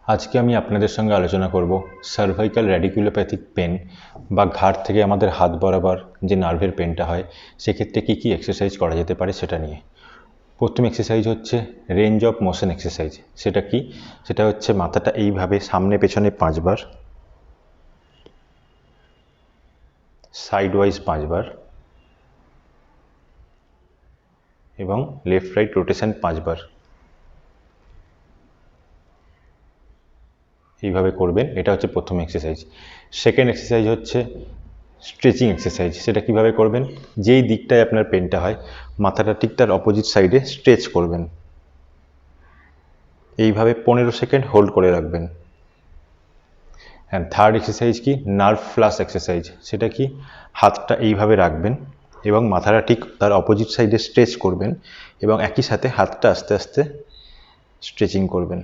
আজকে আমি আপনাদের সঙ্গে আলোচনা করব সার্ভাইকাল রেডিকুলোপ্যাথিক পেন বা ঘাড় থেকে আমাদের হাত বরাবর যে নার্ভের পেনটা হয় সেক্ষেত্রে কী কী এক্সারসাইজ করা যেতে পারে সেটা নিয়ে। প্রথম এক্সারসাইজ হচ্ছে রেঞ্জ অফ মোশন এক্সারসাইজ। সেটা কি? সেটা হচ্ছে মাথাটা এইভাবে সামনে পেছনে 5 বার, সাইড ওয়াইজ 5 বার এবং লেফট রাইট রোটেশন 5 বার। এইভাবে করবেন। এটা হচ্ছে প্রথম এক্সারসাইজ। সেকেন্ড এক্সারসাইজ হচ্ছে স্ট্রেচিং এক্সারসাইজ। সেটা কিভাবে করবেন? যেই দিকটায় আপনার পেনটা হয় মাথাটা ঠিক তার অপোজিট সাইডে স্ট্রেচ করবেন। এইভাবে 15 সেকেন্ড হোল্ড করে রাখবেন। অ্যান্ড থার্ড এক্সারসাইজ কি? Nerve flush exercise. সেটা কি? হাতটা এইভাবে রাখবেন এবং মাথাটা ঠিক তার অপোজিট সাইডে স্ট্রেচ করবেন এবং একই সাথে হাতটা আস্তে আস্তে স্ট্রেচিং করবেন।